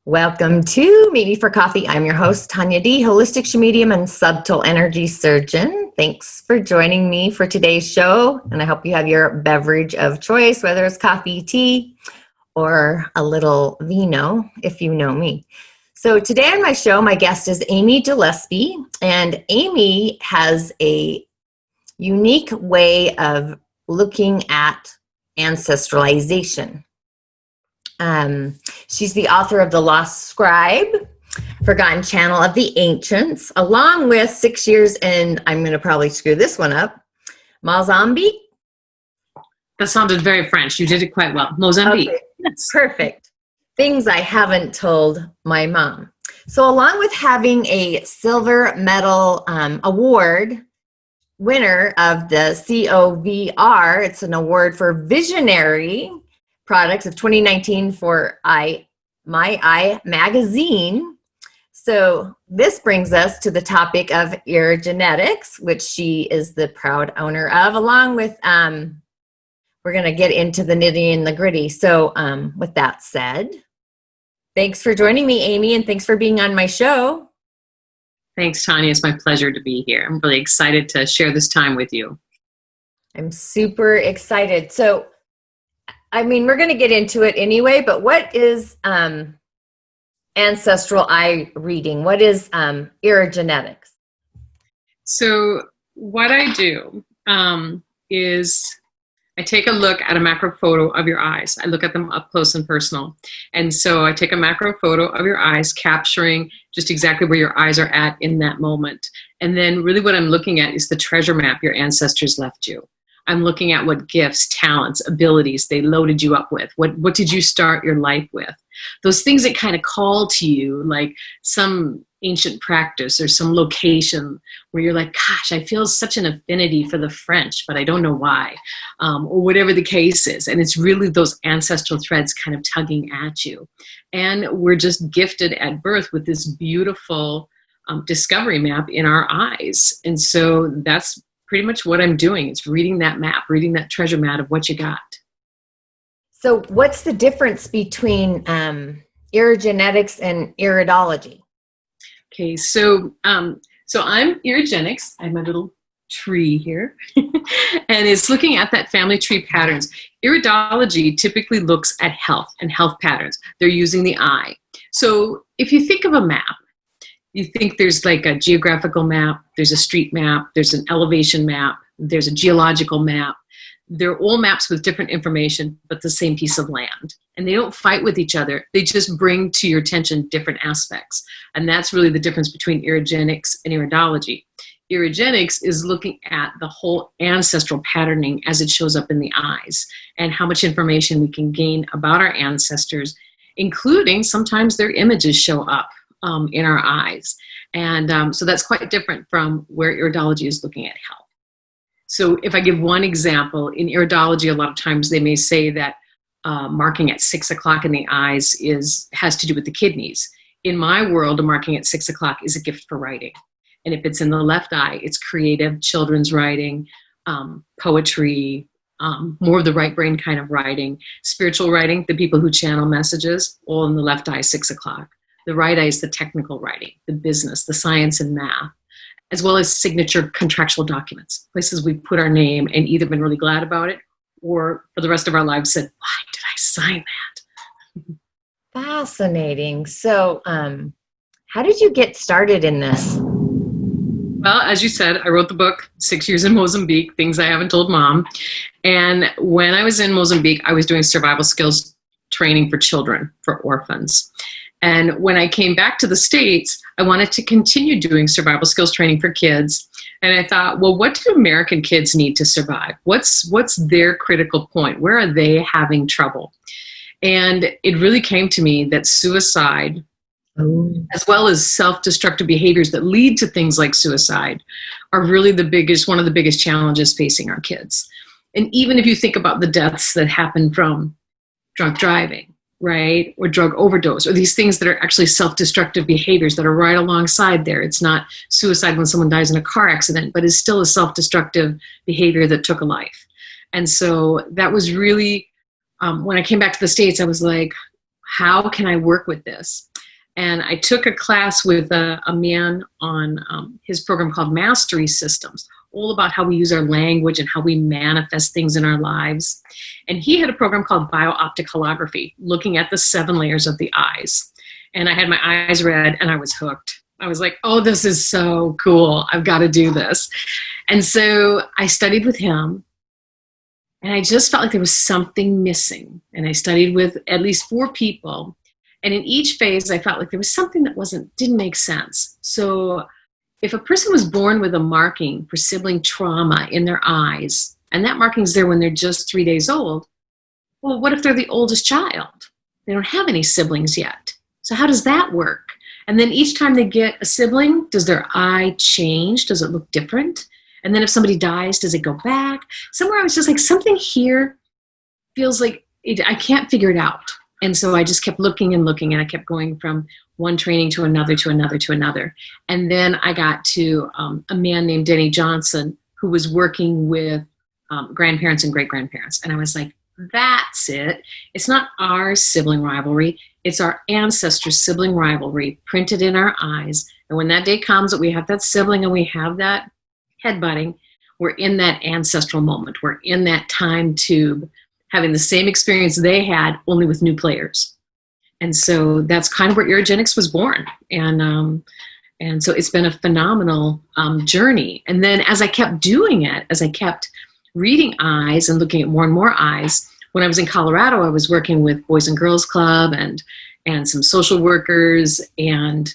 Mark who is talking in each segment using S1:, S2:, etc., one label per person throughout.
S1: Welcome to Meet Me for Coffee. I'm your host, Tanya D., holistic medium and subtle energy surgeon. Thanks for joining me for today's show, and I hope you have your beverage of choice, whether it's coffee, tea, or a little vino, if you know me. So today on my show, my guest is Amy Gillespie, and Amy has a unique way of looking at ancestralization. She's the author of The Lost Scribe, Forgotten Channel of the Ancients, along with 6 years in, I'm going to probably screw this one up, Mozambique.
S2: That sounded very French. You did it quite well. Mozambique.
S1: Okay.
S2: Yes.
S1: Perfect. Things I haven't told my mom. So along with having a silver medal award winner of the COVR, it's an award for visionary products of 2019 for My Eye magazine. So this brings us to the topic of Irigenetics, which she is the proud owner of, along with, we're going to get into the nitty and the gritty. So with that said, thanks for joining me, Amy, and thanks for being on my show.
S2: Thanks, Tanya. It's my pleasure to be here. I'm really excited to share this time with you.
S1: I'm super excited. So we're going to get into it anyway, but what is ancestral eye reading? What is Irigenetics?
S2: So what I do is I take a look at a macro photo of your eyes. I look at them up close and personal. And so I take a macro photo of your eyes, capturing just exactly where your eyes are at in that moment. And then really what I'm looking at is the treasure map your ancestors left you. I'm looking at what gifts, talents, abilities they loaded you up with. What did you start your life with? Those things that kind of call to you, like some ancient practice or some location where you're like, gosh, I feel such an affinity for the French, but I don't know why, or whatever the case is. And it's really those ancestral threads kind of tugging at you. And we're just gifted at birth with this beautiful discovery map in our eyes. And so that's pretty much what I'm doing. It's reading that map, reading that treasure map of what you got.
S1: So what's the difference between Irigenetics and Iridology?
S2: Okay, so I'm Irigenics. I have my little tree here. And it's looking at that family tree patterns. Iridology typically looks at health and health patterns. They're using the eye. So if you think of a map, you think there's like a geographical map, there's a street map, there's an elevation map, there's a geological map. They're all maps with different information, but the same piece of land. And they don't fight with each other. They just bring to your attention different aspects. And that's really the difference between Irigenics and Iridology. Irigenics is looking at the whole ancestral patterning as it shows up in the eyes and how much information we can gain about our ancestors, including sometimes their images show up in our eyes. And so that's quite different from where Iridology is looking at health. So if I give one example, in Iridology, a lot of times they may say that marking at 6 o'clock in the eyes has to do with the kidneys. In my world, a marking at 6 o'clock is a gift for writing. And if it's in the left eye, it's creative, children's writing, poetry, more of the right brain kind of writing, spiritual writing, the people who channel messages, all in the left eye, 6 o'clock. The right eye is the technical writing, the business, the science and math, as well as signature contractual documents, places we put our name and either been really glad about it or for the rest of our lives said, why did I sign that?
S1: Fascinating. So how did you get started in this?
S2: Well, as you said, I wrote the book, 6 Years in Mozambique, Things I Haven't Told Mom. And when I was in Mozambique, I was doing survival skills training for children, for orphans. And when I came back to the States, I wanted to continue doing survival skills training for kids. And I thought, well, what do American kids need to survive? What's their critical point? Where are they having trouble? And it really came to me that suicide, as well as self-destructive behaviors that lead to things like suicide, are really one of the biggest challenges facing our kids. And even if you think about the deaths that happen from drunk driving, right, or drug overdose, or these things that are actually self-destructive behaviors that are right alongside there. It's not suicide when someone dies in a car accident, but it's still a self-destructive behavior that took a life. And so that was really, when I came back to the States, I was like, how can I work with this? And I took a class with a man on his program called Mastery Systems, all about how we use our language and how we manifest things in our lives. And he had a program called Bio-Optic Holography, looking at the 7 layers of the eyes. And I had my eyes read and I was hooked. I was like, oh, this is so cool. I've got to do this. And so I studied with him. And I just felt like there was something missing. And I studied with at least 4 people. And in each phase, I felt like there was something that didn't make sense. So if a person was born with a marking for sibling trauma in their eyes, and that marking's there when they're just 3 days old, well, what if they're the oldest child? They don't have any siblings yet. So how does that work? And then each time they get a sibling, does their eye change? Does it look different? And then if somebody dies, does it go back? Somewhere I was just like, something here feels like I can't figure it out. And so I just kept looking and looking, and I kept going from one training to another, to another, to another. And then I got to a man named Denny Johnson, who was working with grandparents and great-grandparents. And I was like, that's it. It's not our sibling rivalry. It's our ancestors' sibling rivalry printed in our eyes. And when that day comes that we have that sibling and we have that headbutting, we're in that ancestral moment. We're in that time tube, having the same experience they had, only with new players. And so that's kind of where Irigenics was born. And so it's been a phenomenal journey. And then as I kept doing it, as I kept reading eyes and looking at more and more eyes, when I was in Colorado, I was working with Boys and Girls Club and some social workers. And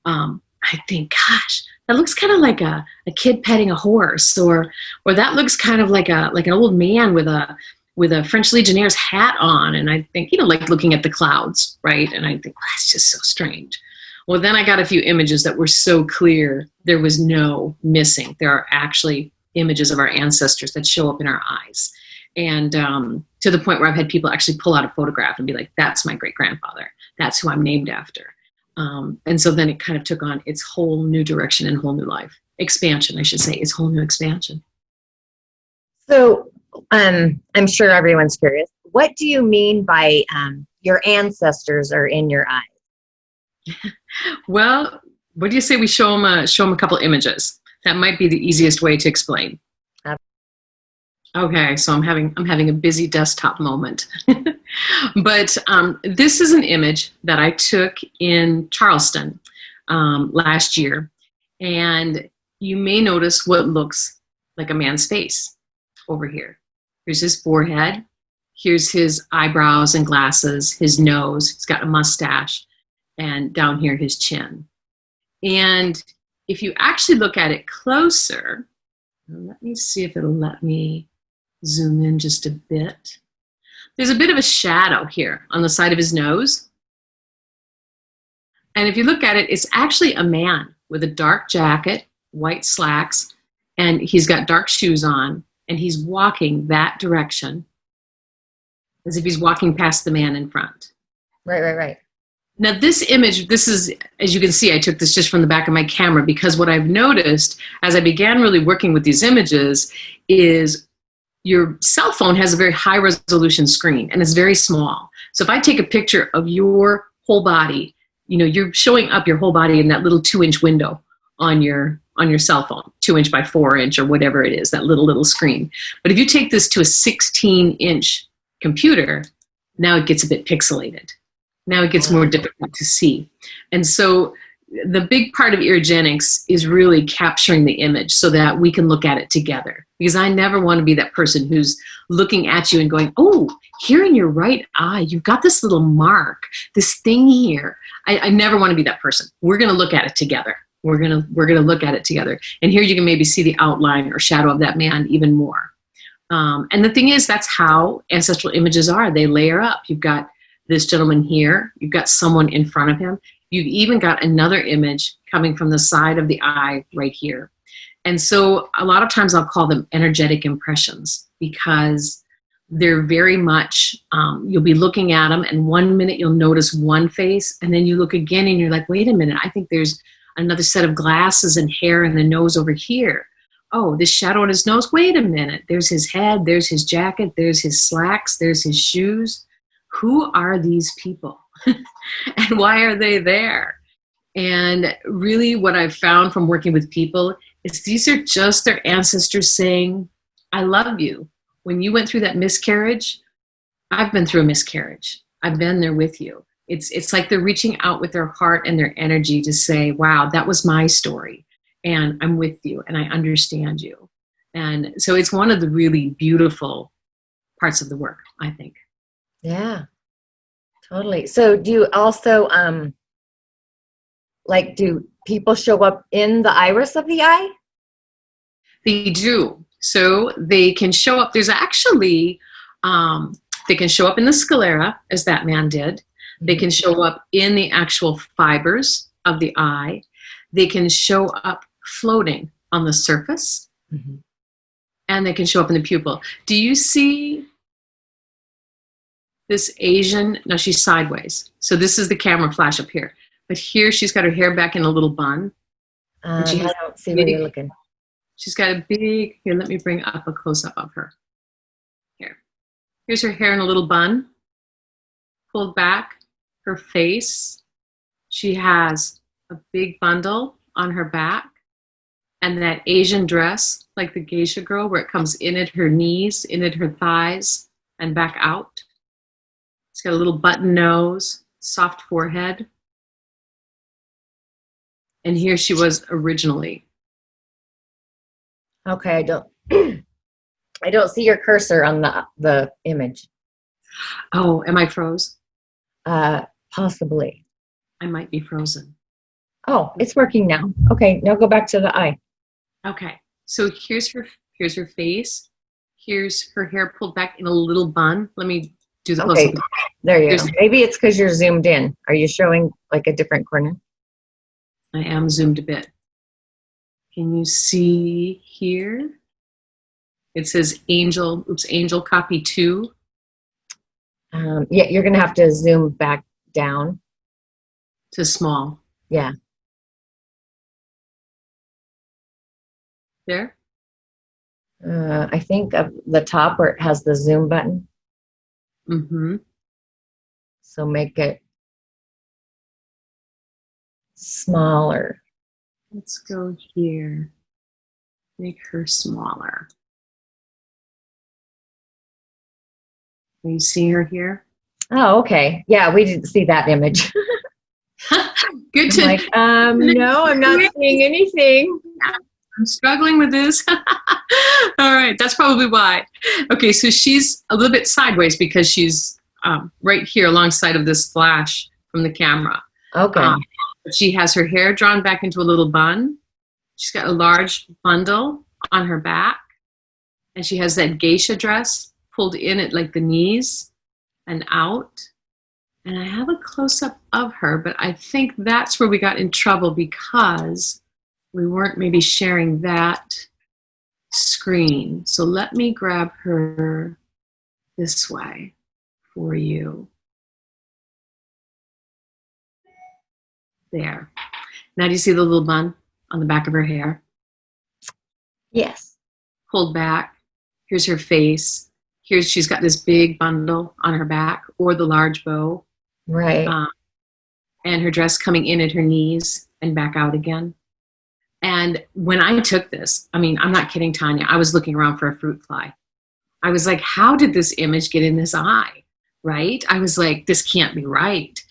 S2: I think, gosh, that looks kind of like a kid petting a horse, or that looks kind of like an old man with a French Legionnaire's hat on. And I think, like looking at the clouds, right? And I think, well, that's just so strange. Well, then I got a few images that were so clear, there was no missing. There are actually images of our ancestors that show up in our eyes. And to the point where I've had people actually pull out a photograph and be like, that's my great-grandfather. That's who I'm named after. And so then it kind of took on its whole new direction and whole new life. Expansion, I should say. Its whole new expansion.
S1: So I'm sure everyone's curious. What do you mean by your ancestors are in your eyes?
S2: Well, what do you say we show them a couple images? That might be the easiest way to explain. Okay, so I'm having a busy desktop moment. But this is an image that I took in Charleston last year. And you may notice what looks like a man's face over here. Here's his forehead. Here's his eyebrows and glasses, his nose. He's got a mustache. And down here, his chin. And if you actually look at it closer, let me see if it'll let me zoom in just a bit. There's a bit of a shadow here on the side of his nose. And if you look at it, it's actually a man with a dark jacket, white slacks, and he's got dark shoes on, and he's walking that direction as if he's walking past the man in front.
S1: Right.
S2: Now this image, this is, as you can see, I took this just from the back of my camera, because what I've noticed as I began really working with these images is your cell phone has a very high resolution screen and it's very small. So if I take a picture of your whole body, you're showing up your whole body in that little 2-inch window on your cell phone, 2-inch by 4-inch or whatever it is, that little screen. But if you take this to a 16-inch computer, now it gets a bit pixelated. Now it gets more difficult to see. And so the big part of Irigenics is really capturing the image so that we can look at it together. Because I never want to be that person who's looking at you and going, oh, here in your right eye, you've got this little mark, this thing here. I never want to be that person. We're going to look at it together. We're going to look at it together. And here you can maybe see the outline or shadow of that man even more. And the thing is, that's how ancestral images are. They layer up. You've got this gentleman here. You've got someone in front of him. You've even got another image coming from the side of the eye right here. And so a lot of times I'll call them energetic impressions, because they're very much, you'll be looking at them and 1 minute you'll notice one face, and then you look again and you're like, wait a minute, I think there's another set of glasses and hair and the nose over here. Oh, this shadow on his nose, wait a minute, there's his head, there's his jacket, there's his slacks, there's his shoes. Who are these people? And why are they there? And really what I've found from working with people is these are just their ancestors saying, I love you. When you went through that miscarriage, I've been through a miscarriage. I've been there with you. It's like they're reaching out with their heart and their energy to say, wow, that was my story. And I'm with you and I understand you. And so it's one of the really beautiful parts of the work, I think.
S1: Yeah, totally. So do you also, like, do people show up in the iris of the eye?
S2: They do. So they can show up. There's actually, they can show up in the sclera, as that man did. They can show up in the actual fibers of the eye. They can show up floating on the surface.
S1: Mm-hmm.
S2: And they can show up in the pupil. Do you see this Asian? No, she's sideways. So this is the camera flash up here. But here she's got her hair back in a little bun.
S1: I don't see where you're looking.
S2: She's got a big, here, let me bring up a close-up of her. Here. Here's her hair in a little bun. Pulled back. Her face. She has a big bundle on her back. And that Asian dress, like the geisha girl, where it comes in at her knees, in at her thighs, and back out. She's got a little button nose, soft forehead. And here she was originally.
S1: Okay, I don't see your cursor on the image.
S2: Oh, am I froze?
S1: Possibly.
S2: I might be frozen.
S1: Oh, it's working now. Okay, now go back to the eye.
S2: Okay, so here's her face. Here's her hair pulled back in a little bun. Let me do the close-up.
S1: Okay, there you go. Maybe it's because you're zoomed in. Are you showing like a different corner?
S2: I am zoomed a bit. Can you see here? It says angel copy 2.
S1: Yeah, you're going to have to zoom back down.
S2: To small.
S1: Yeah.
S2: There?
S1: I think of the top where it has the zoom button.
S2: Mm-hmm.
S1: So make it smaller.
S2: Let's go here. Make her smaller. Can you see her here?
S1: Oh, okay. Yeah, we didn't see that image.
S2: Good to
S1: like, no, I'm not seeing anything.
S2: I'm struggling with this. All right, that's probably why. Okay, so she's a little bit sideways because she's right here alongside of this flash from the camera.
S1: Okay.
S2: She has her hair drawn back into a little bun. She's got a large bundle on her back. And she has that geisha dress pulled in at like the knees and out. And I have a close-up of her, but I think that's where we got in trouble because we weren't maybe sharing that screen. So let me grab her this way for you. There. Now do you see the little bun on the back of her hair?
S1: Yes.
S2: Pulled back. Here's her face. Here's, she's got this big bundle on her back or the large bow.
S1: Right.
S2: And her dress coming in at her knees and back out again. And when I took this, I mean, I'm not kidding, Tanya, I was looking around for a fruit fly. I was like, how did this image get in this eye? Right? I was like, this can't be right.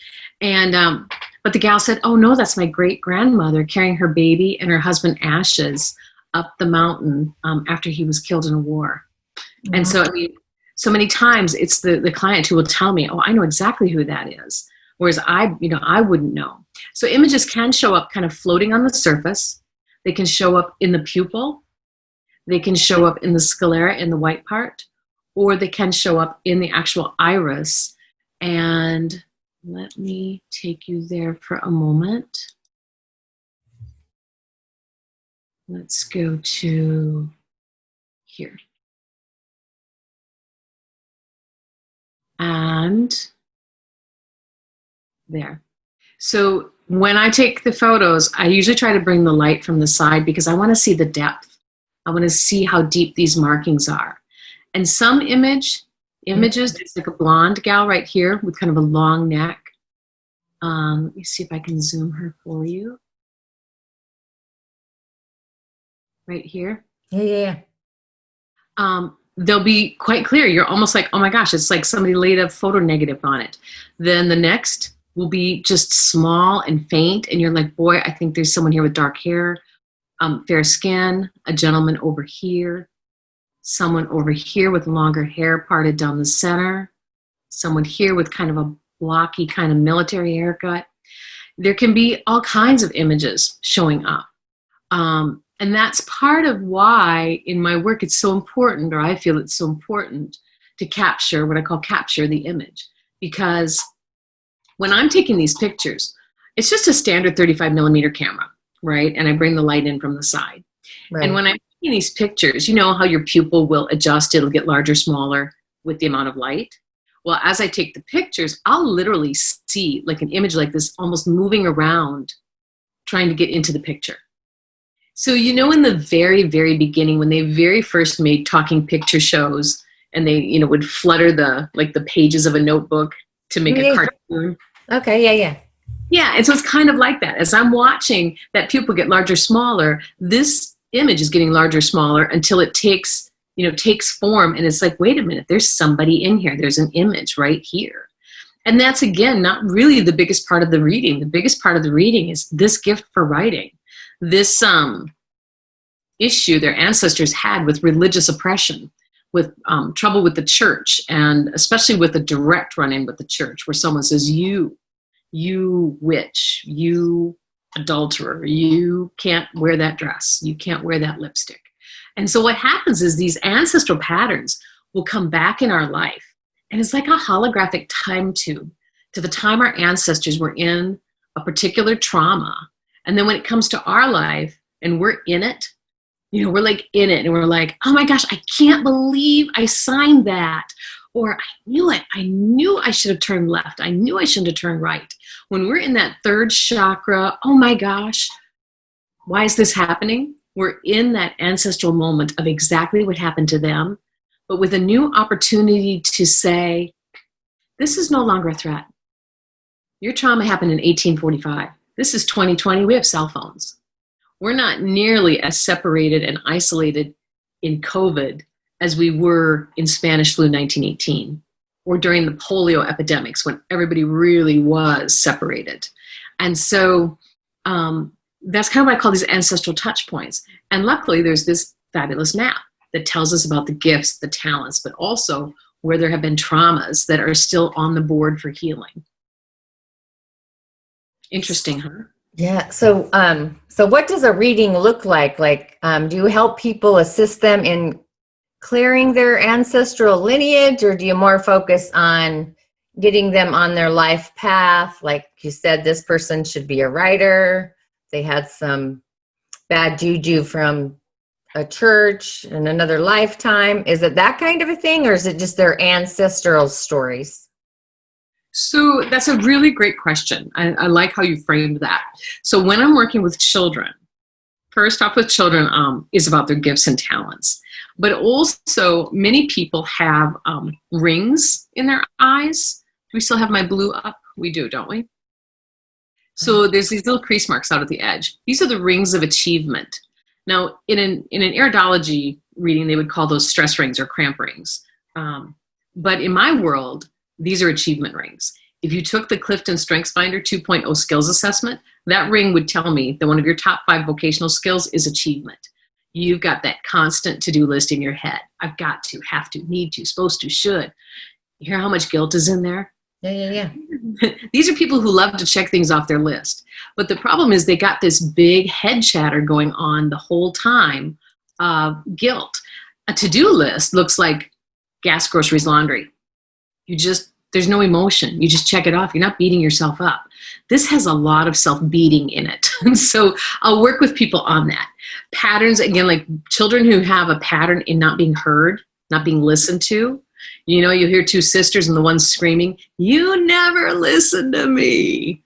S2: And, but the gal said, oh no, that's my great grandmother carrying her baby and her husband ashes up the mountain after he was killed in a war. Mm-hmm. And so, I mean, so many times it's the client who will tell me, oh, I know exactly who that is. Whereas I wouldn't know. So images can show up kind of floating on the surface. They can show up in the pupil. They can show up in the sclera in the white part, or they can show up in the actual iris. And let me take you there for a moment. Let's go to here. And there. So when I take the photos, I usually try to bring the light from the side because I want to see the depth. I want to see how deep these markings are. And some images, there's like a blonde gal right here with kind of a long neck. Let me see if I can zoom her for you. Right here.
S1: Yeah.
S2: They'll be quite clear. You're almost like, oh my gosh, it's like somebody laid a photo negative on it. Then the next will be just small and faint. And you're like, boy, I think there's someone here with dark hair, fair skin, a gentleman over here, someone over here with longer hair parted down the center, someone here with kind of a blocky kind of military haircut. There can be all kinds of images showing up. And that's part of why in my work it's so important, or I feel it's so important, to capture what I call capture the image. Because when I'm taking these pictures, it's just a standard 35 millimeter camera, right? And I bring the light in from the side.
S1: Right.
S2: And when I'm taking these pictures, you know how your pupil will adjust, it'll get larger, smaller with the amount of light. Well, as I take the pictures, I'll literally see like an image like this almost moving around, trying to get into the picture. So, you know, in the very, very beginning, when they very first made talking picture shows and they, you know, would flutter the pages of a notebook to make a cartoon.
S1: Okay, yeah.
S2: Yeah, and so it's kind of like that. As I'm watching that pupil get larger, smaller, this image is getting larger, smaller until it takes form. And it's like, wait a minute, there's somebody in here. There's an image right here. And that's, again, not really the biggest part of the reading. The biggest part of the reading is this gift for writing. This issue their ancestors had with religious oppression, with trouble with the church, and especially with a direct run-in with the church, where someone says, you witch, you adulterer, you can't wear that dress, you can't wear that lipstick. And so what happens is these ancestral patterns will come back in our life, and it's like a holographic time tube to the time our ancestors were in a particular trauma. And then when it comes to our life and we're in it, you know, we're like in it and we're like, oh my gosh, I can't believe I signed that. Or I knew it. I knew I should have turned left. I knew I shouldn't have turned right. When we're in that third chakra, oh my gosh, why is this happening? We're in that ancestral moment of exactly what happened to them, but with a new opportunity to say, this is no longer a threat. Your trauma happened in 1845. This is 2020. We have cell phones. We're not nearly as separated and isolated in COVID as we were in Spanish flu 1918 or during the polio epidemics when everybody really was separated. And so that's kind of what I call these ancestral touch points. And luckily there's this fabulous map that tells us about the gifts, the talents, but also where there have been traumas that are still on the board for healing. Interesting, huh?
S1: Yeah. So, so what does a reading look like? Like, do you help people, assist them in clearing their ancestral lineage, or do you more focus on getting them on their life path? Like you said, this person should be a writer. They had some bad juju from a church in another lifetime. Is it that kind of a thing, or is it just their ancestral stories?
S2: So that's a really great question. I like how you framed that. So when I'm working with children, first off with children is about their gifts and talents. But also many people have rings in their eyes. Do we still have my blue up? We do, don't we? So there's these little crease marks out at the edge. These are the rings of achievement. Now, in an iridology reading, they would call those stress rings or cramp rings. But in my world, these are achievement rings. If you took the Clifton StrengthsFinder 2.0 skills assessment, that ring would tell me that one of your top 5 vocational skills is achievement. You've got that constant to-do list in your head. I've got to, have to, need to, supposed to, should. You hear how much guilt is in there?
S1: Yeah.
S2: These are people who love to check things off their list. But the problem is they got this big head chatter going on the whole time of guilt. A to-do list looks like gas, groceries, laundry. There's no emotion. You just check it off. You're not beating yourself up. This has a lot of self-beating in it. And so I'll work with people on that. Patterns, again, like children who have a pattern in not being heard, not being listened to. You know, you hear 2 sisters and the one's screaming, "You never listen to me."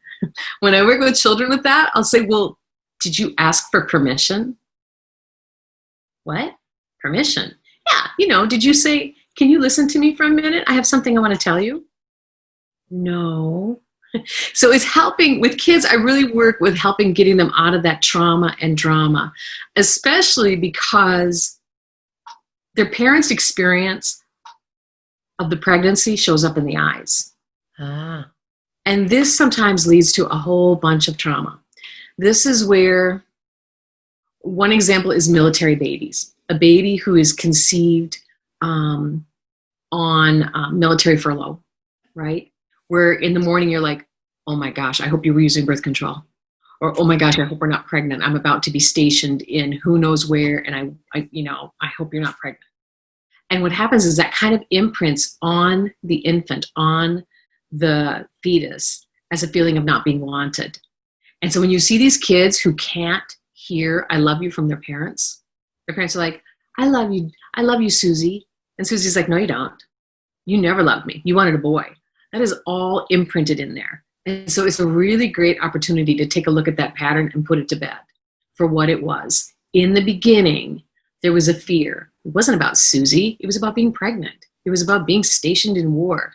S2: When I work with children with that, I'll say, well, did you ask for permission? What? Permission? Yeah, you know, did you say, can you listen to me for a minute? I have something I want to tell you. No. So it's helping with kids. I really work with helping getting them out of that trauma and drama, especially because their parents' experience of the pregnancy shows up in the eyes.
S1: Ah.
S2: And this sometimes leads to a whole bunch of trauma. This is where one example is military babies. A baby who is conceived on military furlough, right? Where in the morning you're like, oh my gosh, I hope you were using birth control. Or, oh my gosh, I hope we're not pregnant. I'm about to be stationed in who knows where, and I hope you're not pregnant. And what happens is that kind of imprints on the infant, on the fetus, as a feeling of not being wanted. And so when you see these kids who can't hear I love you from their parents are like, I love you, Susie. And Susie's like, no, you don't. You never loved me. You wanted a boy. That is all imprinted in there. And so it's a really great opportunity to take a look at that pattern and put it to bed for what it was. In the beginning, there was a fear. It wasn't about Susie. It was about being pregnant. It was about being stationed in war.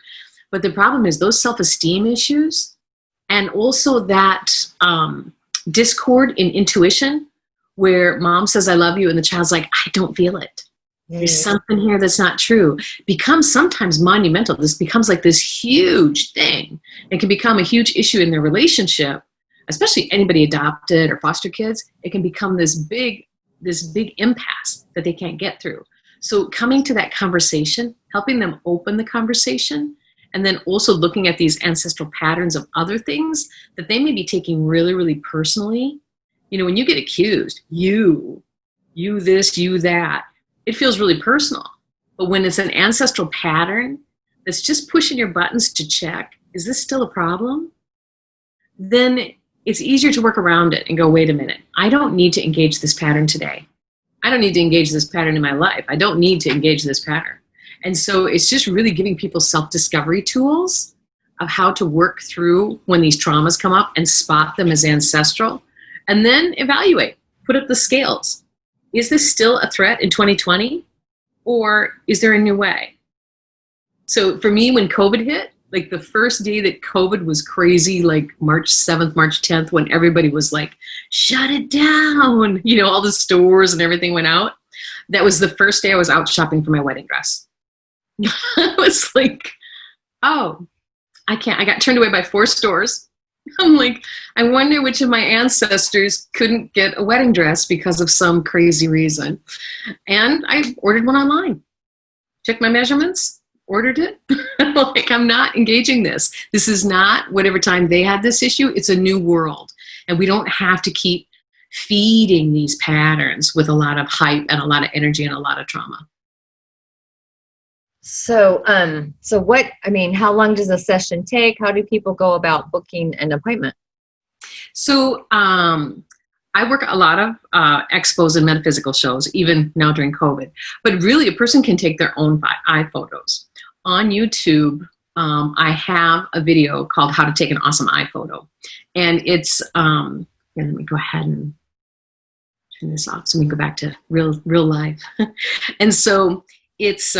S2: But the problem is those self-esteem issues and also that discord in intuition where mom says, I love you, and the child's like, I don't feel it. There's something here that's not true, becomes sometimes monumental. This becomes like this huge thing. It can become a huge issue in their relationship, especially anybody adopted or foster kids. It can become this big impasse that they can't get through. So coming to that conversation, helping them open the conversation, and then also looking at these ancestral patterns of other things that they may be taking really, really personally. You know, when you get accused, you this, you that, it feels really personal. But when it's an ancestral pattern that's just pushing your buttons to check, is this still a problem? Then it's easier to work around it and go, wait a minute, I don't need to engage this pattern today. I don't need to engage this pattern in my life. I don't need to engage this pattern. And so it's just really giving people self-discovery tools of how to work through when these traumas come up and spot them as ancestral, and then evaluate, put up the scales. Is this still a threat in 2020, or is there a new way? So for me, when COVID hit, like the first day that COVID was crazy, like March 7th, March 10th, when everybody was like, shut it down, you know, all the stores and everything went out. That was the first day I was out shopping for my wedding dress. I was like, oh, I can't. I got turned away by 4 stores. I'm like, I wonder which of my ancestors couldn't get a wedding dress because of some crazy reason. And I ordered one online. Checked my measurements, ordered it. Like, I'm not engaging this. This is not whatever time they had this issue. It's a new world. And we don't have to keep feeding these patterns with a lot of hype and a lot of energy and a lot of trauma.
S1: So, how long does a session take? How do people go about booking an appointment?
S2: So, I work at a lot of expos and metaphysical shows, even now during COVID. But really, a person can take their own eye photos. On YouTube, I have a video called How to Take an Awesome Eye Photo. And it's, let me go ahead and turn this off so we can go back to real life. And so it's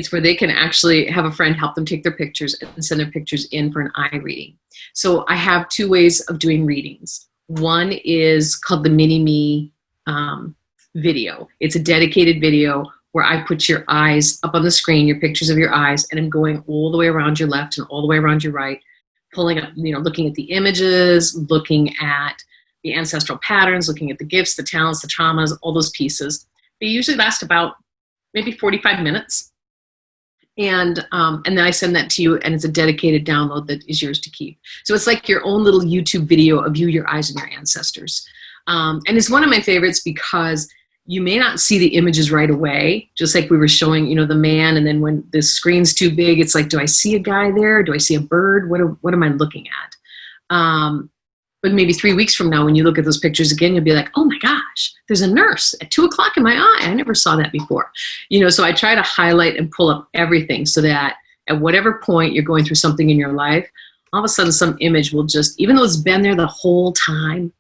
S2: where they can actually have a friend help them take their pictures and send their pictures in for an eye reading. So I have 2 ways of doing readings. One is called the Mini-Me video. It's a dedicated video where I put your eyes up on the screen, your pictures of your eyes, and I'm going all the way around your left and all the way around your right, pulling up, looking at the images, looking at the ancestral patterns, looking at the gifts, the talents, the traumas, all those pieces. They usually last about maybe 45 minutes. And then I send that to you, and it's a dedicated download that is yours to keep. So it's like your own little YouTube video of you, your eyes, and your ancestors. And it's one of my favorites because you may not see the images right away, just like we were showing, the man, and then when the screen's too big, it's like, do I see a guy there? Do I see a bird? What am I looking at? But maybe 3 weeks from now, when you look at those pictures again, you'll be like, oh my gosh, there's a nurse at 2:00 in my eye. I never saw that before. So I try to highlight and pull up everything so that at whatever point you're going through something in your life, all of a sudden some image will just, even though it's been there the whole time,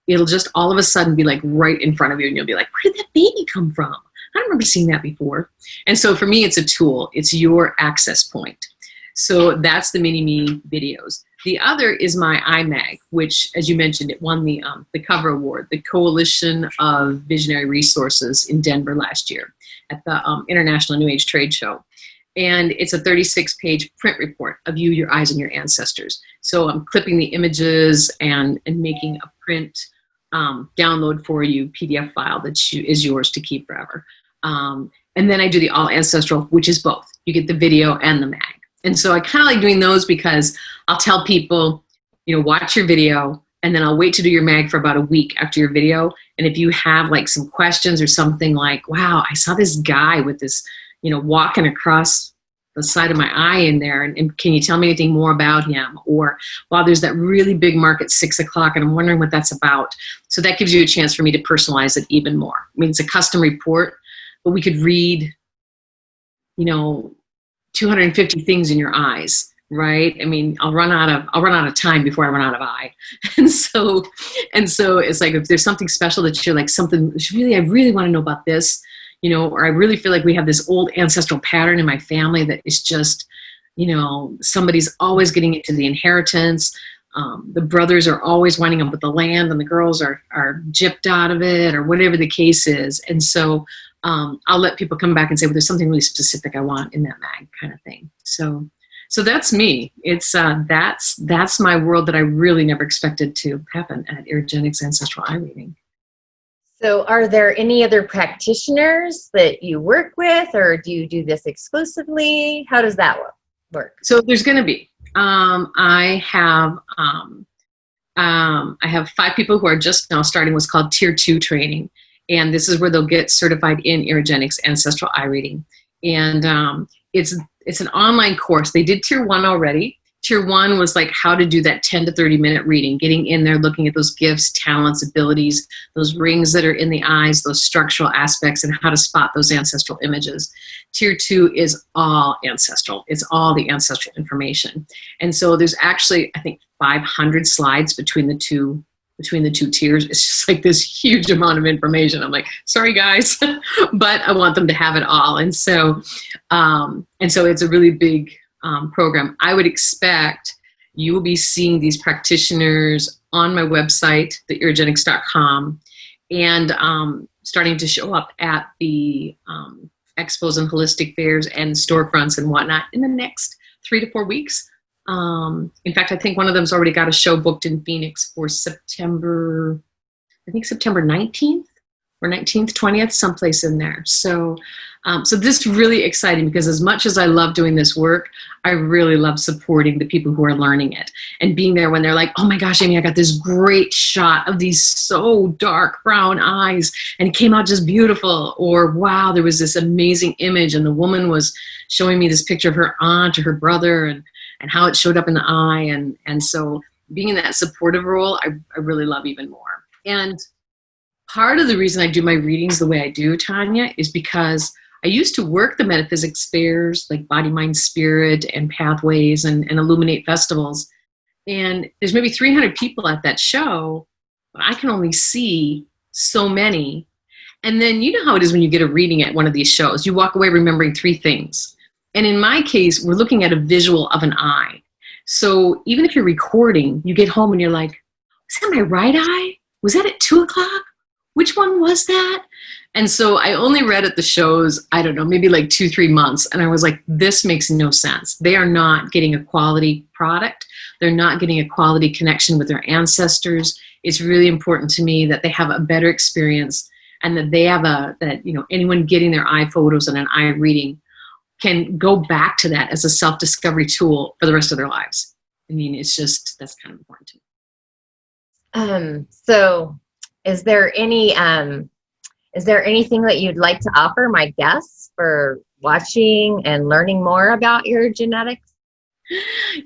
S2: it'll just all of a sudden be like right in front of you, and you'll be like, where did that baby come from? I don't remember seeing that before. And so for me, it's a tool. It's your access point. So that's the Mini-Me videos. The other is my iMag, which, as you mentioned, it won the cover award, the Coalition of Visionary Resources in Denver last year at the International New Age Trade Show. And it's a 36-page print report of you, your eyes, and your ancestors. So I'm clipping the images and making a print download for you PDF file that is yours to keep forever. And then I do the all ancestral, which is both. You get the video and the mag. And so I kind of like doing those because I'll tell people, watch your video, and then I'll wait to do your mag for about a week after your video. And if you have like some questions or something like, wow, I saw this guy with this, walking across the side of my eye in there, and can you tell me anything more about him? Or, wow, there's that really big mark at 6 o'clock, and I'm wondering what that's about. So that gives you a chance for me to personalize it even more. I mean, it's a custom report, but we could read, 250 things in your eyes, right? I mean, I'll run out of time before I run out of eye. And so it's like, if there's something special that you're like, I really want to know about this, or I really feel like we have this old ancestral pattern in my family that is just, somebody's always getting into the inheritance. The brothers are always winding up with the land, and the girls are gypped out of it, or whatever the case is. And so I'll let people come back and say, well, there's something really specific I want in that mag, kind of thing. So that's me. It's that's my world that I really never expected to happen at Irigenics Ancestral Eye Reading.
S1: So are there any other practitioners that you work with, or do you do this exclusively? How does that work?
S2: So there's going to be. I have 5 people who are just now starting what's called Tier 2 training. And this is where they'll get certified in Irigenics Ancestral Eye Reading. And it's an online course. They did Tier 1 already. Tier 1 was like how to do that 10 to 30 minute reading, getting in there, looking at those gifts, talents, abilities, those rings that are in the eyes, those structural aspects, and how to spot those ancestral images. Tier 2 is all ancestral. It's all the ancestral information. And so there's actually, I think, 500 slides between the two tiers. It's just like this huge amount of information. I'm like, sorry guys, but I want them to have it all. And so it's a really big program. I would expect you will be seeing these practitioners on my website, theirigenics.com, and starting to show up at the expos and holistic fairs and storefronts and whatnot in the next 3 to 4 weeks. In fact, I think one of them's already got a show booked in Phoenix for September 19th or 19th, 20th, someplace in there. So this is really exciting because as much as I love doing this work, I really love supporting the people who are learning it and being there when they're like, oh my gosh, Amy, I got this great shot of these so dark brown eyes and it came out just beautiful. Or wow, there was this amazing image and the woman was showing me this picture of her aunt or her brother and how it showed up in the eye. And so being in that supportive role, I really love even more. And part of the reason I do my readings the way I do, Tanya, is because I used to work the metaphysics fairs like Body, Mind, Spirit and Pathways and Illuminate festivals. And there's maybe 300 people at that show, but I can only see so many. And then you know how it is when you get a reading at one of these shows. You walk away remembering 3 things. And in my case, we're looking at a visual of an eye. So even if you're recording, you get home and you're like, was that my right eye? Was that at 2 o'clock? Which one was that? And so I only read at the shows, I don't know, maybe like 2-3 months. And I was like, this makes no sense. They are not getting a quality product. They're not getting a quality connection with their ancestors. It's really important to me that they have a better experience and that they have anyone getting their eye photos and an eye reading can go back to that as a self-discovery tool for the rest of their lives. I mean, that's kind of important to me.
S1: So is there anything that you'd like to offer my guests for watching and learning more about your genetics?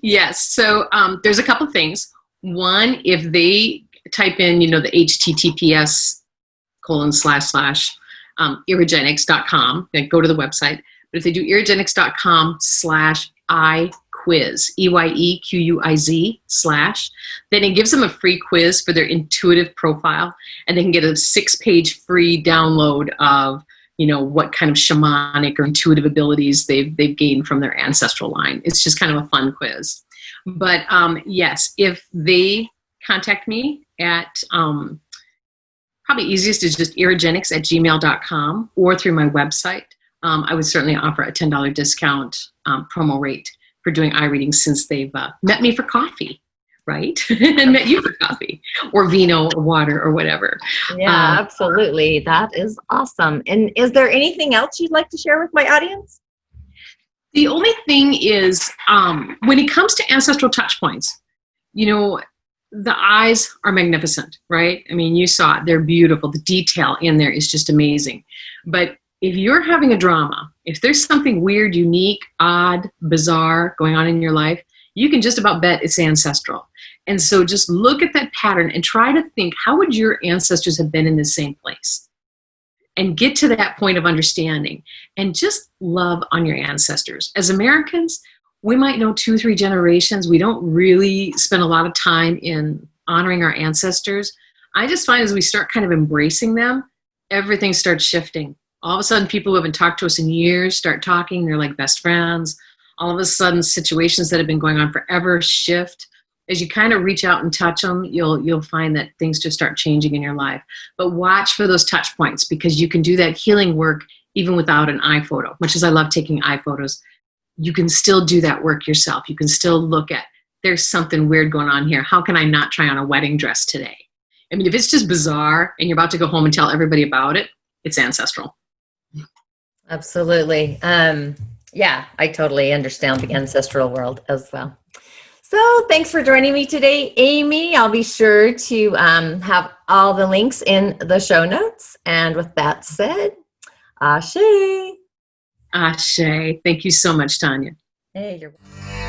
S2: Yes. So there's a couple things. One, if they type in, the https://irigenics.com, go to the website. But if they do irigenics.com/iquiz, EYEQUIZ/, then it gives them a free quiz for their intuitive profile, and they can get a 6-page free download of, what kind of shamanic or intuitive abilities they've gained from their ancestral line. It's just kind of a fun quiz. But yes, if they contact me at probably easiest is just irigenics@gmail.com or through my website. I would certainly offer a $10 discount promo rate for doing eye readings since they've met me for coffee, right? And met you for coffee or vino or water or whatever.
S1: Yeah, absolutely. That is awesome. And is there anything else you'd like to share with my audience?
S2: The only thing is, when it comes to ancestral touch points, you know, the eyes are magnificent, right? I mean, you saw it. They're beautiful. The detail in there is just amazing. But if you're having a drama, if there's something weird, unique, odd, bizarre going on in your life, you can just about bet it's ancestral. And so just look at that pattern and try to think, how would your ancestors have been in the same place? And get to that point of understanding and just love on your ancestors. As Americans, we might know 2 or 3 generations. We don't really spend a lot of time in honoring our ancestors. I just find as we start kind of embracing them, everything starts shifting. All of a sudden, people who haven't talked to us in years start talking. They're like best friends. All of a sudden, situations that have been going on forever shift. As you kind of reach out and touch them, you'll find that things just start changing in your life. But watch for those touch points because you can do that healing work even without an eye photo. Much as I love taking eye photos, you can still do that work yourself. You can still look at, there's something weird going on here. How can I not try on a wedding dress today? I mean, if it's just bizarre and you're about to go home and tell everybody about it, it's ancestral.
S1: Absolutely. Yeah, I totally understand the ancestral world as well. So thanks for joining me today, Amy. I'll be sure to have all the links in the show notes. And with that said, ashe.
S2: Ashe. Thank you so much, Tanya.
S1: Hey, you're welcome.